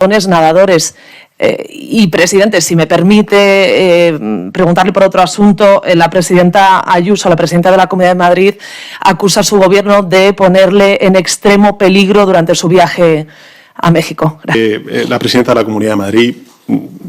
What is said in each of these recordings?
nadadores. Y, presidente, si me permite preguntarle por otro asunto, la presidenta Ayuso, la presidenta de la Comunidad de Madrid, acusa a su gobierno de ponerle en extremo peligro durante su viaje a México. La presidenta de la Comunidad de Madrid,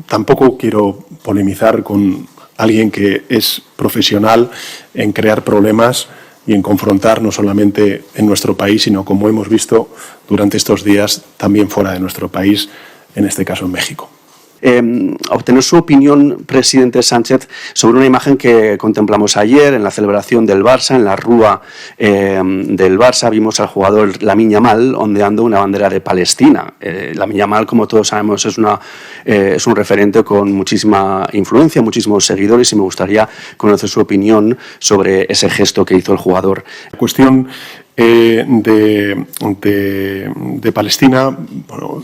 tampoco quiero polemizar con alguien que es profesional en crear problemas y en confrontar no solamente en nuestro país, sino, como hemos visto durante estos días, también fuera de nuestro país, en este caso en México. Obtener su opinión, presidente Sánchez, sobre una imagen que contemplamos ayer en la celebración del Barça, en la rúa del Barça. Vimos al jugador Lamine Yamal ondeando una bandera de Palestina. Lamine Yamal, como todos sabemos, es un referente con muchísima influencia, muchísimos seguidores, y me gustaría conocer su opinión sobre ese gesto que hizo el jugador. La cuestión de Palestina, bueno,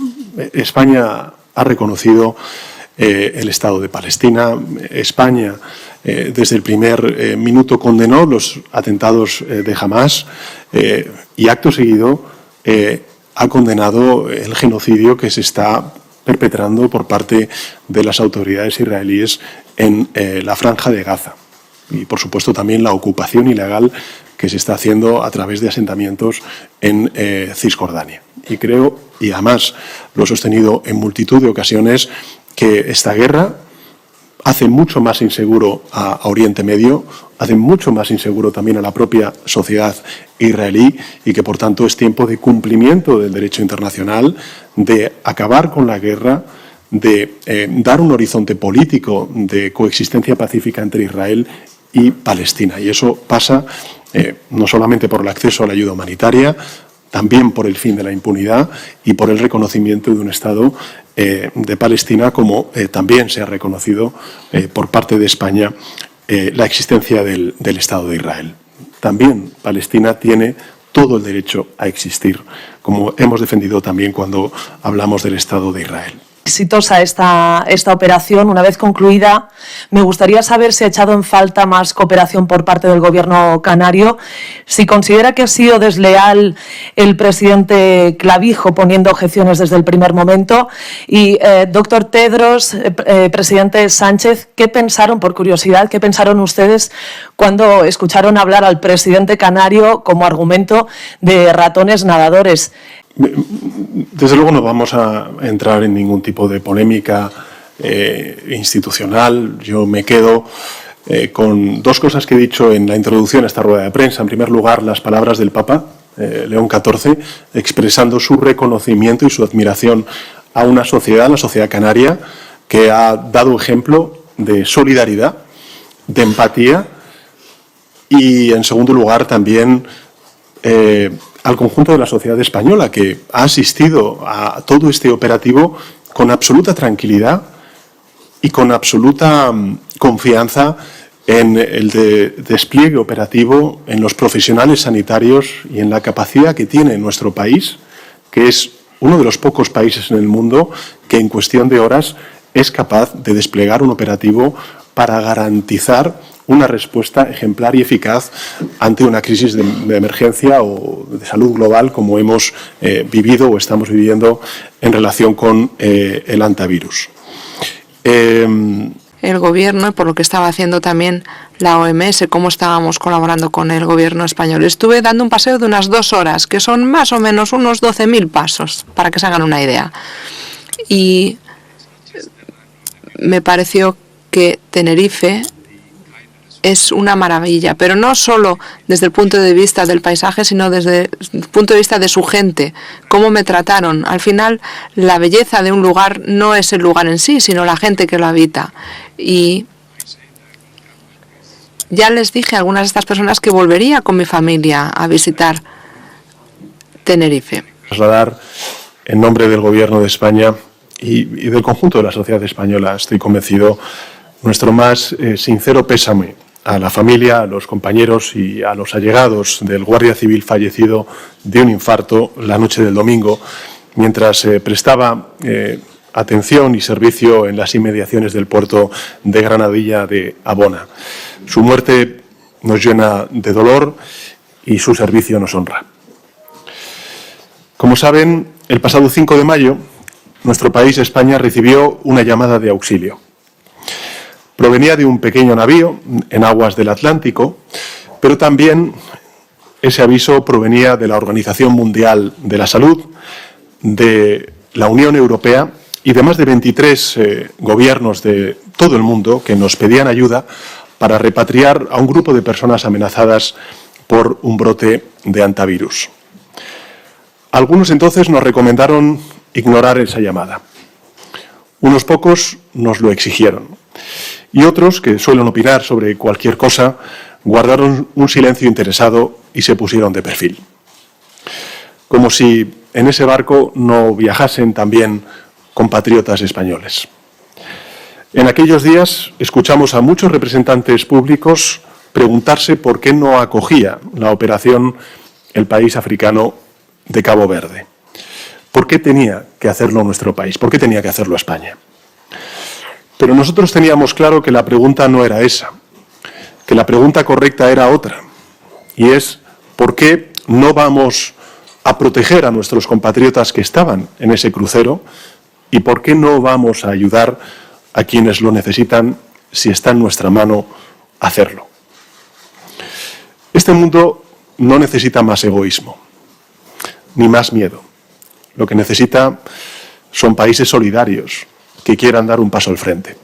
España ha reconocido el Estado de Palestina. España, desde el primer minuto, condenó los atentados de Hamás y, acto seguido, ha condenado el genocidio que se está perpetrando por parte de las autoridades israelíes en la Franja de Gaza. Y, por supuesto, también la ocupación ilegal que se está haciendo a través de asentamientos en Cisjordania. Y creo, y además lo he sostenido en multitud de ocasiones, que esta guerra hace mucho más inseguro a Oriente Medio, hace mucho más inseguro también a la propia sociedad israelí, y que, por tanto, es tiempo de cumplimiento del derecho internacional, de acabar con la guerra, de dar un horizonte político de coexistencia pacífica entre Israel y Palestina. Y eso pasa no solamente por el acceso a la ayuda humanitaria, también por el fin de la impunidad y por el reconocimiento de un Estado de Palestina, como también se ha reconocido por parte de España la existencia del Estado de Israel. También Palestina tiene todo el derecho a existir, como hemos defendido también cuando hablamos del Estado de Israel. Exitosa esta operación. Una vez concluida, me gustaría saber si ha echado en falta más cooperación por parte del gobierno canario, si considera que ha sido desleal el presidente Clavijo poniendo objeciones desde el primer momento. Y, doctor Tedros, presidente Sánchez, ¿qué pensaron, por curiosidad, qué pensaron ustedes cuando escucharon hablar al presidente canario como argumento de ratones nadadores? Desde luego no vamos a entrar en ningún tipo de polémica institucional. Yo me quedo con dos cosas que he dicho en la introducción a esta rueda de prensa. En primer lugar, las palabras del Papa León XIV, expresando su reconocimiento y su admiración a una sociedad, la sociedad canaria, que ha dado ejemplo de solidaridad, de empatía, y, en segundo lugar, también al conjunto de la sociedad española, que ha asistido a todo este operativo con absoluta tranquilidad y con absoluta confianza en el despliegue operativo, en los profesionales sanitarios y en la capacidad que tiene nuestro país, que es uno de los pocos países en el mundo que en cuestión de horas es capaz de desplegar un operativo para garantizar una respuesta ejemplar y eficaz ante una crisis de emergencia o de salud global como hemos vivido o estamos viviendo en relación con el hantavirus. El gobierno, y por lo que estaba haciendo también la OMS, cómo estábamos colaborando con el gobierno español. Estuve dando un paseo de unas 2 horas, que son más o menos unos 12.000 pasos, para que se hagan una idea. Y me pareció que Tenerife es una maravilla, pero no solo desde el punto de vista del paisaje, sino desde el punto de vista de su gente, cómo me trataron. Al final, la belleza de un lugar no es el lugar en sí, sino la gente que lo habita. Y ya les dije a algunas de estas personas que volvería con mi familia a visitar Tenerife. Trasladar en nombre del Gobierno de España y del conjunto de la sociedad española, estoy convencido, nuestro más sincero pésame a la familia, a los compañeros y a los allegados del guardia civil fallecido de un infarto la noche del domingo, mientras prestaba atención y servicio en las inmediaciones del puerto de Granadilla de Abona. Su muerte nos llena de dolor y su servicio nos honra. Como saben, el pasado 5 de mayo nuestro país, España, recibió una llamada de auxilio. Provenía de un pequeño navío en aguas del Atlántico, pero también ese aviso provenía de la Organización Mundial de la Salud, de la Unión Europea y de más de 23 gobiernos de todo el mundo que nos pedían ayuda para repatriar a un grupo de personas amenazadas por un brote de hantavirus. Algunos entonces nos recomendaron ignorar esa llamada. Unos pocos nos lo exigieron y otros, que suelen opinar sobre cualquier cosa, guardaron un silencio interesado y se pusieron de perfil. Como si en ese barco no viajasen también compatriotas españoles. En aquellos días escuchamos a muchos representantes públicos preguntarse por qué no acogía la operación el país africano de Cabo Verde. ¿Por qué tenía que hacerlo nuestro país? ¿Por qué tenía que hacerlo España? Pero nosotros teníamos claro que la pregunta no era esa, que la pregunta correcta era otra, y es ¿por qué no vamos a proteger a nuestros compatriotas que estaban en ese crucero y por qué no vamos a ayudar a quienes lo necesitan si está en nuestra mano hacerlo? Este mundo no necesita más egoísmo, ni más miedo. Lo que necesita son países solidarios que quieran dar un paso al frente.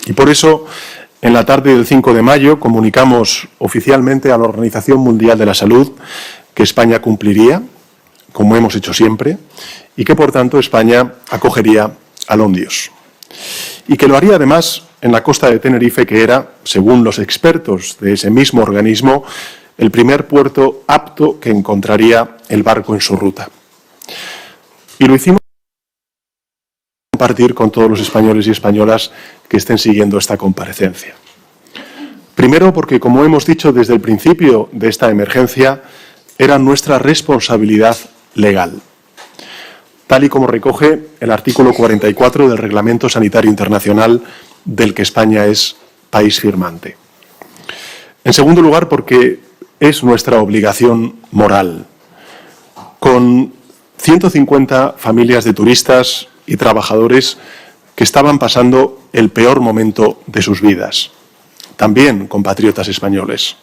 Y por eso, en la tarde del 5 de mayo, comunicamos oficialmente a la Organización Mundial de la Salud que España cumpliría, como hemos hecho siempre, y que, por tanto, España acogería al Ondios. Y que lo haría, además, en la costa de Tenerife, que era, según los expertos de ese mismo organismo, el primer puerto apto que encontraría el barco en su ruta. Y lo hicimos para compartir con todos los españoles y españolas que estén siguiendo esta comparecencia. Primero, porque, como hemos dicho desde el principio de esta emergencia, era nuestra responsabilidad legal, tal y como recoge el artículo 44 del Reglamento Sanitario Internacional del que España es país firmante. En segundo lugar, porque es nuestra obligación moral. Con 150 familias de turistas y trabajadores que estaban pasando el peor momento de sus vidas, también compatriotas españoles.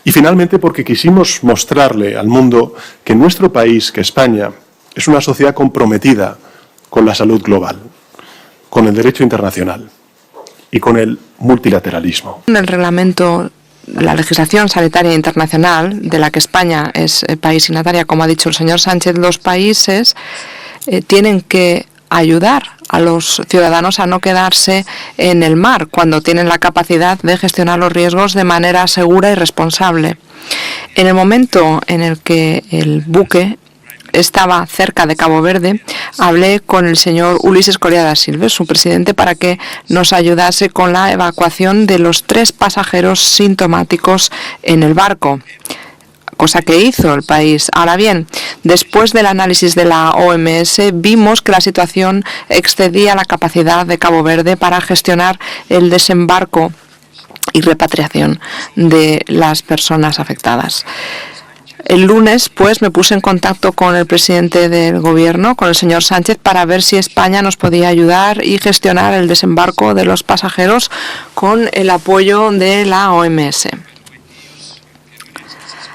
Y finalmente porque quisimos mostrarle al mundo que nuestro país, que España, es una sociedad comprometida con la salud global, con el derecho internacional y con el multilateralismo. En el reglamento, la legislación sanitaria internacional, de la que España es país signataria, como ha dicho el señor Sánchez, los países tienen que ayudar a los ciudadanos a no quedarse en el mar cuando tienen la capacidad de gestionar los riesgos de manera segura y responsable. En el momento en el que el buque estaba cerca de Cabo Verde, hablé con el señor Ulises Coria da Silva, su presidente, para que nos ayudase con la evacuación de los 3 pasajeros sintomáticos en el barco, cosa que hizo el país. Ahora bien, después del análisis de la OMS, vimos que la situación excedía la capacidad de Cabo Verde para gestionar el desembarco y repatriación de las personas afectadas. El lunes, pues, me puse en contacto con el presidente del Gobierno, con el señor Sánchez, para ver si España nos podía ayudar y gestionar el desembarco de los pasajeros con el apoyo de la OMS.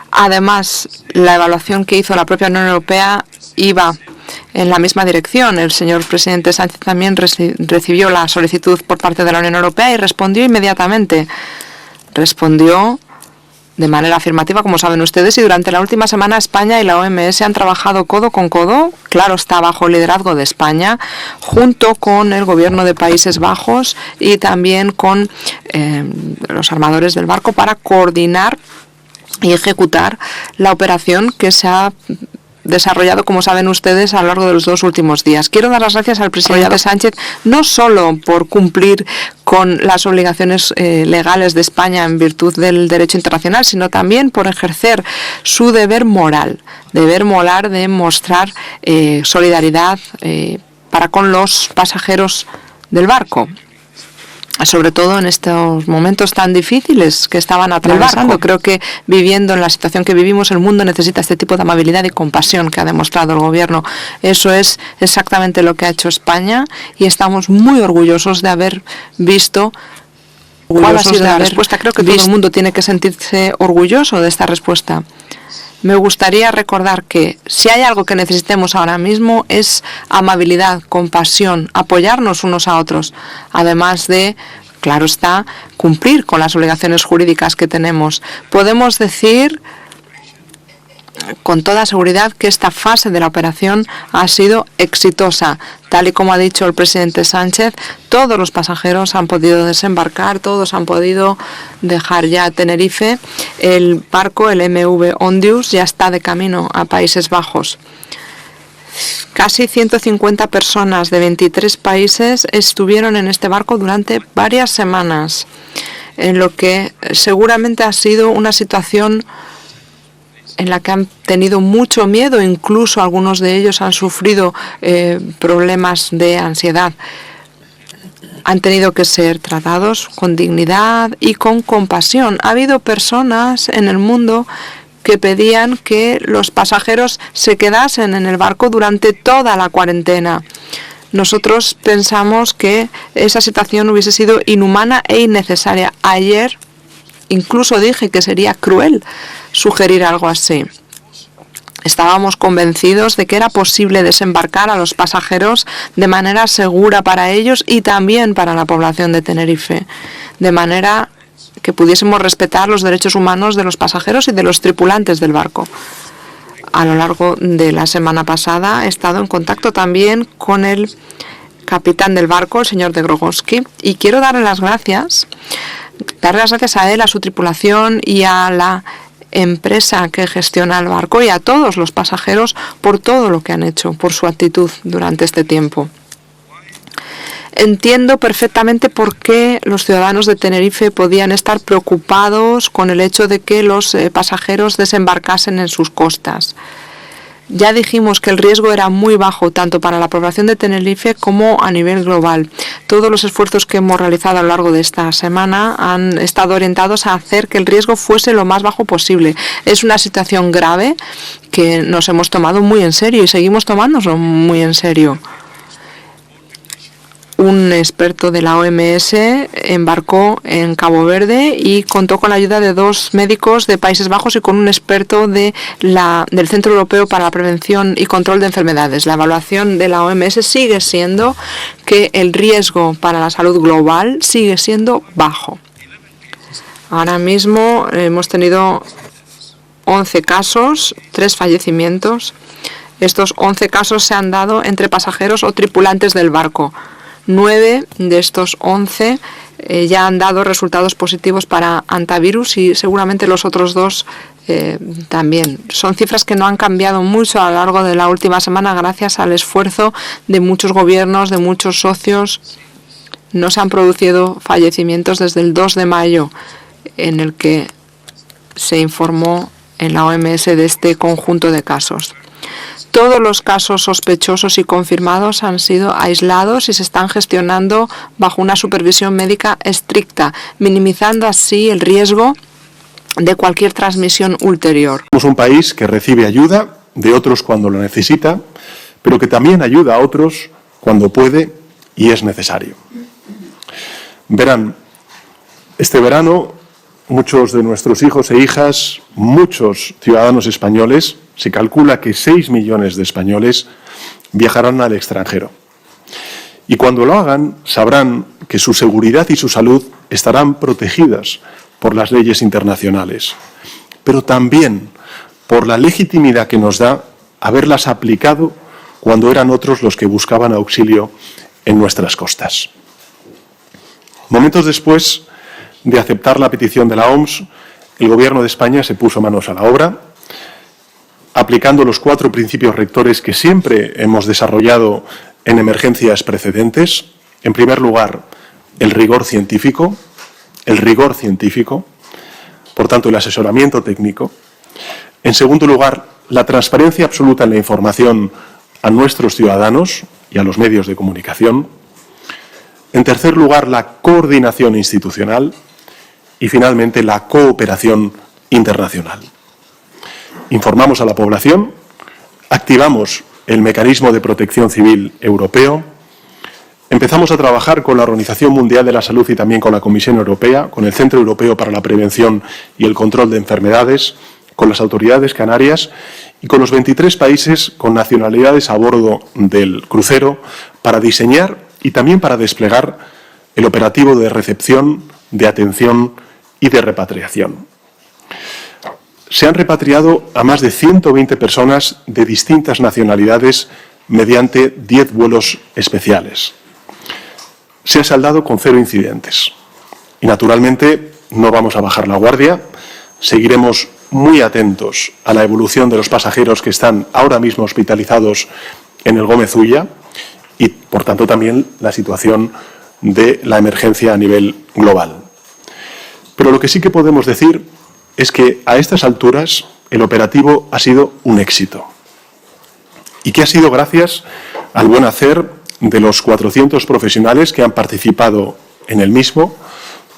Además, la evaluación que hizo la propia Unión Europea iba en la misma dirección. El señor presidente Sánchez también recibió la solicitud por parte de la Unión Europea y respondió inmediatamente. Respondió de manera afirmativa, como saben ustedes, y durante la última semana España y la OMS han trabajado codo con codo, claro está, bajo el liderazgo de España, junto con el gobierno de Países Bajos y también con los armadores del barco para coordinar y ejecutar la operación que se ha desarrollado, como saben ustedes, a lo largo de los 2 últimos días. Quiero dar las gracias al presidente Sánchez, no solo por cumplir con las obligaciones legales de España en virtud del derecho internacional, sino también por ejercer su deber moral de mostrar solidaridad para con los pasajeros del barco. sobre todo en estos momentos tan difíciles que estaban atravesando. Creo que viviendo en la situación que vivimos, el mundo necesita este tipo de amabilidad y compasión que ha demostrado el gobierno. Eso es exactamente lo que ha hecho España y estamos muy orgullosos de haber visto cuál ha sido la respuesta. Creo que todo el mundo tiene que sentirse orgulloso de esta respuesta. Me gustaría recordar que si hay algo que necesitemos ahora mismo es amabilidad, compasión, apoyarnos unos a otros, además de, claro está, cumplir con las obligaciones jurídicas que tenemos. Podemos decir con toda seguridad que esta fase de la operación ha sido exitosa. Tal y como ha dicho el presidente Sánchez, todos los pasajeros han podido desembarcar, todos han podido dejar ya Tenerife. El barco, el MV Ondius, ya está de camino a Países Bajos. Casi 150 personas de 23 países estuvieron en este barco durante varias semanas, en lo que seguramente ha sido una situación en la que han tenido mucho miedo, incluso algunos de ellos han sufrido problemas de ansiedad. Han tenido que ser tratados con dignidad y con compasión. Ha habido personas en el mundo que pedían que los pasajeros se quedasen en el barco durante toda la cuarentena. Nosotros pensamos que esa situación hubiese sido inhumana e innecesaria. Ayer incluso dije que sería cruel sugerir algo así. Estábamos convencidos de que era posible desembarcar a los pasajeros de manera segura para ellos y también para la población de Tenerife, de manera que pudiésemos respetar los derechos humanos de los pasajeros y de los tripulantes del barco. A lo largo de la semana pasada he estado en contacto también con el capitán del barco, el señor de Grogoski, y quiero darle las gracias a él, a su tripulación y a la empresa que gestiona el barco y a todos los pasajeros por todo lo que han hecho, por su actitud durante este tiempo. Entiendo perfectamente por qué los ciudadanos de Tenerife podían estar preocupados con el hecho de que los pasajeros desembarcasen en sus costas. Ya dijimos que el riesgo era muy bajo tanto para la población de Tenerife como a nivel global. Todos los esfuerzos que hemos realizado a lo largo de esta semana han estado orientados a hacer que el riesgo fuese lo más bajo posible. Es una situación grave que nos hemos tomado muy en serio y seguimos tomándonos muy en serio. Un experto de la OMS embarcó en Cabo Verde y contó con la ayuda de 2 médicos de Países Bajos y con un experto del Centro Europeo para la Prevención y Control de Enfermedades. La evaluación de la OMS sigue siendo que el riesgo para la salud global sigue siendo bajo. Ahora mismo hemos tenido 11 casos, 3 fallecimientos. Estos 11 casos se han dado entre pasajeros o tripulantes del barco. 9 de estos 11 ya han dado resultados positivos para antivirus y seguramente los otros 2 también. Son cifras que no han cambiado mucho a lo largo de la última semana gracias al esfuerzo de muchos gobiernos, de muchos socios. No se han producido fallecimientos desde el 2 de mayo, en el que se informó en la OMS de este conjunto de casos. Todos los casos sospechosos y confirmados han sido aislados y se están gestionando bajo una supervisión médica estricta, minimizando así el riesgo de cualquier transmisión ulterior. Somos un país que recibe ayuda de otros cuando lo necesita, pero que también ayuda a otros cuando puede y es necesario. Verán, este verano muchos de nuestros hijos e hijas, muchos ciudadanos españoles, se calcula que 6 millones de españoles viajarán al extranjero. Y cuando lo hagan, sabrán que su seguridad y su salud estarán protegidas por las leyes internacionales, pero también por la legitimidad que nos da haberlas aplicado cuando eran otros los que buscaban auxilio en nuestras costas. Momentos después de aceptar la petición de la OMS, el Gobierno de España se puso manos a la obra, aplicando los 4 principios rectores que siempre hemos desarrollado en emergencias precedentes. En primer lugar, el rigor científico, por tanto, el asesoramiento técnico. En segundo lugar, la transparencia absoluta en la información a nuestros ciudadanos y a los medios de comunicación. En tercer lugar, la coordinación institucional y, finalmente, la cooperación internacional. Informamos a la población, activamos el mecanismo de protección civil europeo, empezamos a trabajar con la Organización Mundial de la Salud y también con la Comisión Europea, con el Centro Europeo para la Prevención y el Control de Enfermedades, con las autoridades canarias y con los 23 países con nacionalidades a bordo del crucero para diseñar y también para desplegar el operativo de recepción, de atención y de repatriación. Se han repatriado a más de 120 personas de distintas nacionalidades mediante 10 vuelos especiales. Se ha saldado con 0 incidentes. Y, naturalmente, no vamos a bajar la guardia. Seguiremos muy atentos a la evolución de los pasajeros que están ahora mismo hospitalizados en el Gómez Ulla y, por tanto, también la situación de la emergencia a nivel global. Pero lo que sí que podemos decir es que a estas alturas el operativo ha sido un éxito y que ha sido gracias al buen hacer de los 400 profesionales que han participado en el mismo,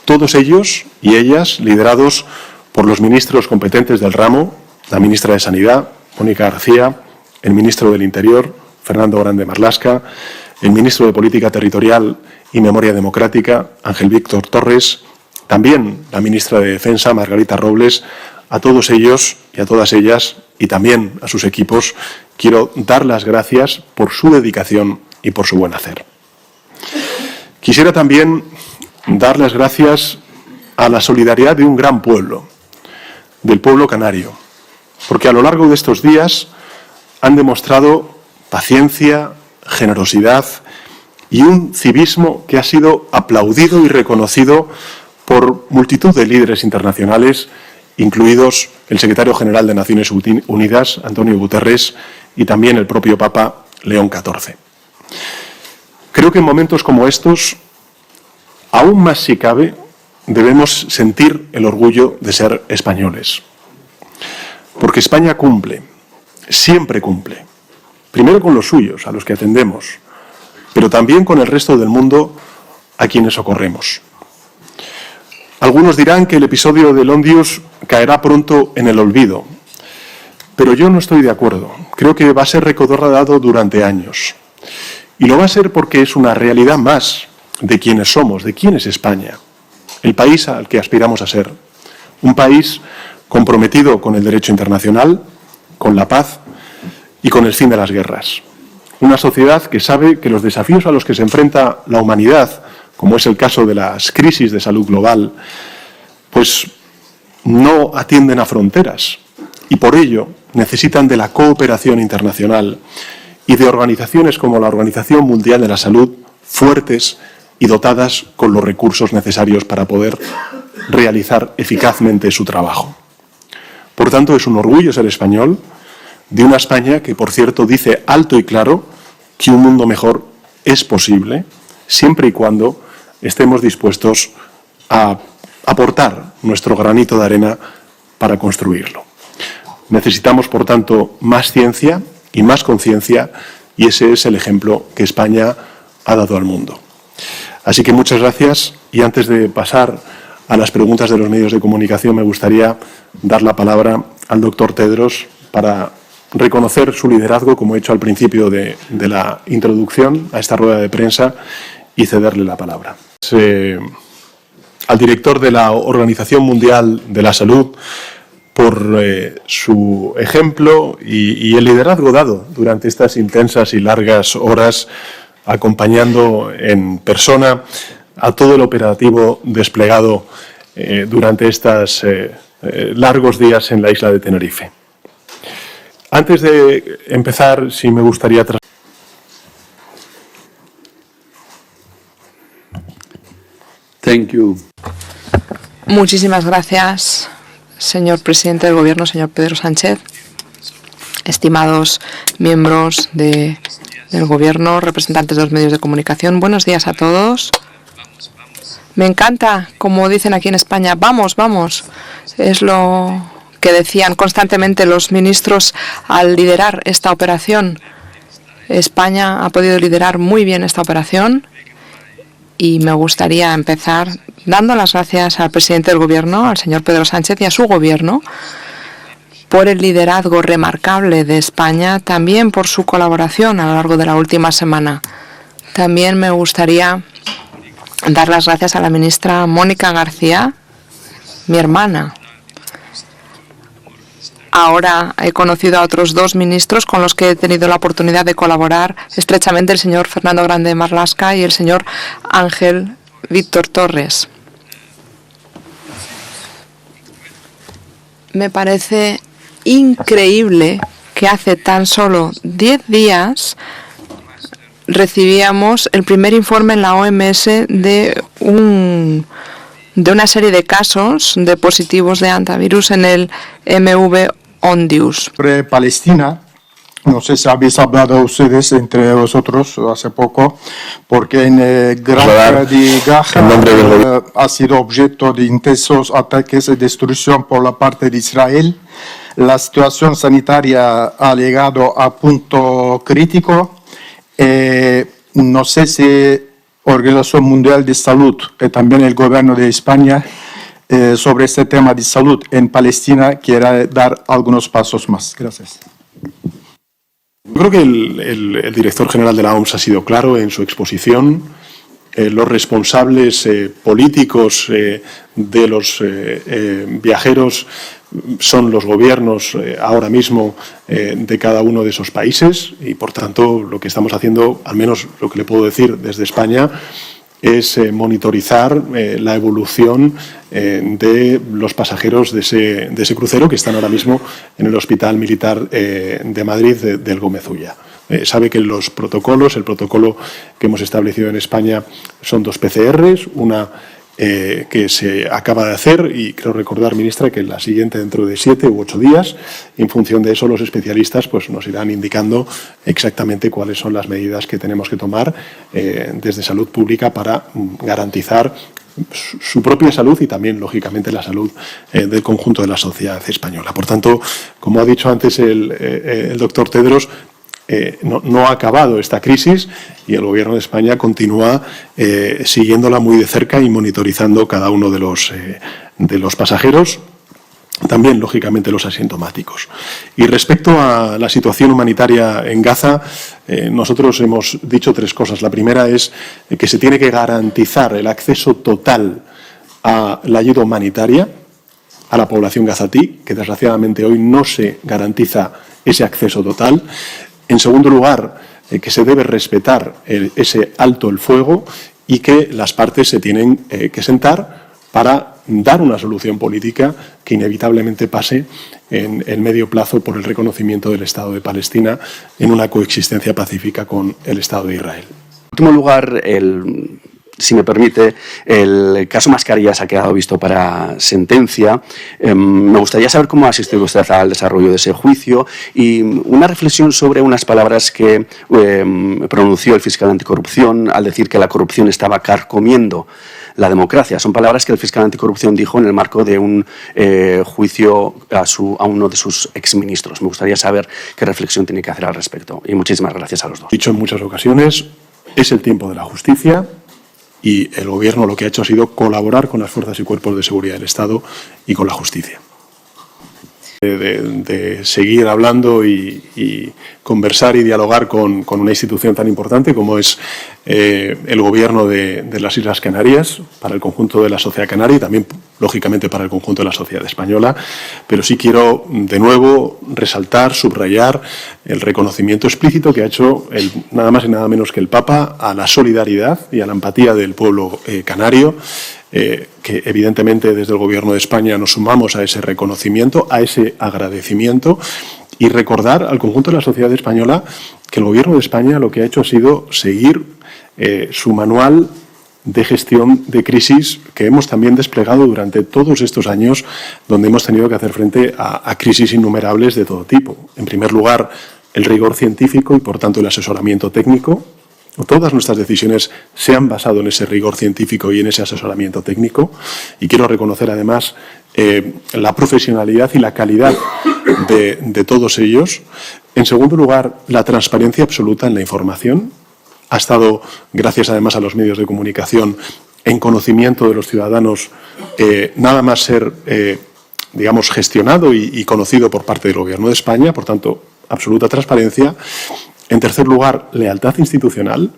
todos ellos y ellas liderados por los ministros competentes del ramo, la ministra de Sanidad, Mónica García, el ministro del Interior, Fernando Grande Marlaska, el ministro de Política Territorial y Memoria Democrática, Ángel Víctor Torres, también la ministra de Defensa, Margarita Robles. A todos ellos y a todas ellas, y también a sus equipos, quiero dar las gracias por su dedicación y por su buen hacer. Quisiera también dar las gracias a la solidaridad de un gran pueblo, del pueblo canario, porque a lo largo de estos días han demostrado paciencia, generosidad y un civismo que ha sido aplaudido y reconocido por multitud de líderes internacionales, incluidos el secretario general de Naciones Unidas, Antonio Guterres, y también el propio Papa León XIV. Creo que en momentos como estos, aún más si cabe, debemos sentir el orgullo de ser españoles. Porque España cumple, siempre cumple. Primero con los suyos, a los que atendemos, pero también con el resto del mundo a quienes socorremos. Algunos dirán que el episodio del Ondius caerá pronto en el olvido, pero yo no estoy de acuerdo. Creo que va a ser recordado durante años. Y lo va a ser porque es una realidad más de quiénes somos, de quién es España, el país al que aspiramos a ser. Un país comprometido con el derecho internacional, con la paz y con el fin de las guerras. Una sociedad que sabe que los desafíos a los que se enfrenta la humanidad, como es el caso de las crisis de salud global, pues no atienden a fronteras y por ello necesitan de la cooperación internacional y de organizaciones como la Organización Mundial de la Salud fuertes y dotadas con los recursos necesarios para poder realizar eficazmente su trabajo. Por tanto, es un orgullo ser español, de una España que, por cierto, dice alto y claro que un mundo mejor es posible, siempre y cuando estemos dispuestos a aportar nuestro granito de arena para construirlo. Necesitamos, por tanto, más ciencia y más conciencia, y ese es el ejemplo que España ha dado al mundo. Así que muchas gracias, y antes de pasar a las preguntas de los medios de comunicación, me gustaría dar la palabra al doctor Tedros para reconocer su liderazgo, como he hecho al principio de la introducción a esta rueda de prensa, y cederle la palabra. Al director de la Organización Mundial de la Salud por su ejemplo y el liderazgo dado durante estas intensas y largas horas, acompañando en persona a todo el operativo desplegado durante estos largos días en la isla de Tenerife. Antes de empezar, sí me gustaría Thank you. Muchísimas gracias, señor presidente del Gobierno, señor Pedro Sánchez, estimados miembros del Gobierno, representantes de los medios de comunicación. Buenos días a todos. Me encanta, como dicen aquí en España, vamos, vamos. Es lo que decían constantemente los ministros al liderar esta operación. España ha podido liderar muy bien esta operación Y me gustaría empezar dando las gracias al presidente del Gobierno, al señor Pedro Sánchez, y a su Gobierno por el liderazgo remarcable de España, también por su colaboración a lo largo de la última semana. También me gustaría dar las gracias a la ministra Mónica García, mi hermana. Ahora he conocido a otros dos ministros con los que he tenido la oportunidad de colaborar estrechamente, el señor Fernando Grande Marlaska y el señor Ángel Víctor Torres. Me parece increíble que hace tan solo 10 días recibíamos el primer informe en la OMS de una serie de casos de positivos de hantavirus en el MV Ondius. Sobre Palestina, no sé si habéis hablado ustedes entre vosotros hace poco, porque en Granja de Gaza ha sido objeto de intensos ataques y destrucción por la parte de Israel. La situación sanitaria ha llegado a punto crítico. No sé si Organización Mundial de Salud y también el Gobierno de España sobre este tema de salud en Palestina quiere dar algunos pasos más. Gracias. Creo que el director general de la OMS ha sido claro en su exposición. Los responsables políticos de los viajeros son los gobiernos ahora mismo de cada uno de esos países y, por tanto, lo que estamos haciendo, al menos lo que le puedo decir desde España, es monitorizar la evolución de los pasajeros de ese crucero que están ahora mismo en el Hospital Militar de Madrid del Gómez Ulla. Sabe que el protocolo que hemos establecido en España son 2 PCRs, una que se acaba de hacer y creo recordar, ministra, que la siguiente dentro de 7 u 8 días. En función de eso, los especialistas pues, nos irán indicando exactamente cuáles son las medidas que tenemos que tomar desde salud pública para garantizar su propia salud y también, lógicamente, la salud del conjunto de la sociedad española. Por tanto, como ha dicho antes el doctor Tedros, no ha acabado esta crisis y el Gobierno de España continúa siguiéndola muy de cerca y monitorizando cada uno de los pasajeros, también, lógicamente, los asintomáticos. Y respecto a la situación humanitaria en Gaza, nosotros hemos dicho 3 cosas. La primera es que se tiene que garantizar el acceso total a la ayuda humanitaria a la población gazatí, que desgraciadamente hoy no se garantiza ese acceso total. En segundo lugar, que se debe respetar ese alto el fuego y que las partes se tienen que sentar para dar una solución política que inevitablemente pase en el medio plazo por el reconocimiento del Estado de Palestina en una coexistencia pacífica con el Estado de Israel. En último lugar, si me permite, el caso Mascarillas ha quedado visto para sentencia. Me gustaría saber cómo ha asistido usted al desarrollo de ese juicio y una reflexión sobre unas palabras que pronunció el fiscal anticorrupción al decir que la corrupción estaba carcomiendo la democracia. Son palabras que el fiscal anticorrupción dijo en el marco de un juicio a uno de sus exministros. Me gustaría saber qué reflexión tiene que hacer al respecto. Y muchísimas gracias a los dos. Dicho en muchas ocasiones, es el tiempo de la justicia. Y el Gobierno lo que ha hecho ha sido colaborar con las fuerzas y cuerpos de seguridad del Estado y con la justicia. De seguir hablando y conversar y dialogar con una institución tan importante como es el Gobierno de las Islas Canarias, para el conjunto de la sociedad canaria y también, lógicamente, para el conjunto de la sociedad española. Pero sí quiero, de nuevo, resaltar, subrayar el reconocimiento explícito que ha hecho nada más y nada menos que el Papa a la solidaridad y a la empatía del pueblo canario, que evidentemente desde el Gobierno de España nos sumamos a ese reconocimiento, a ese agradecimiento y recordar al conjunto de la sociedad española que el Gobierno de España lo que ha hecho ha sido seguir su manual de gestión de crisis que hemos también desplegado durante todos estos años, donde hemos tenido que hacer frente a crisis innumerables de todo tipo. En primer lugar, el rigor científico y, por tanto, el asesoramiento técnico. Todas nuestras decisiones se han basado en ese rigor científico y en ese asesoramiento técnico. Y quiero reconocer, además, la profesionalidad y la calidad de todos ellos. En segundo lugar, la transparencia absoluta en la información. ha estado, gracias además a los medios de comunicación, en conocimiento de los ciudadanos, nada más ser, digamos, gestionado y conocido por parte del Gobierno de España, por tanto, absoluta transparencia. En tercer lugar, lealtad institucional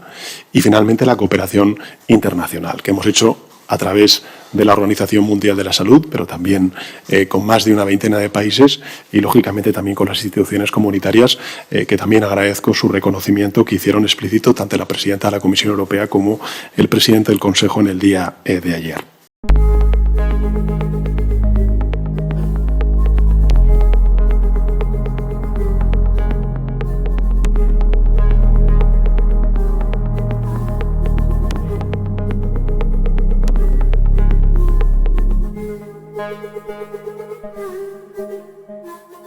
y, finalmente, la cooperación internacional, que hemos hecho a través de la Organización Mundial de la Salud, pero también con más de una veintena de países y, lógicamente, también con las instituciones comunitarias, que también agradezco su reconocimiento que hicieron explícito tanto la presidenta de la Comisión Europea como el presidente del Consejo en el día de ayer.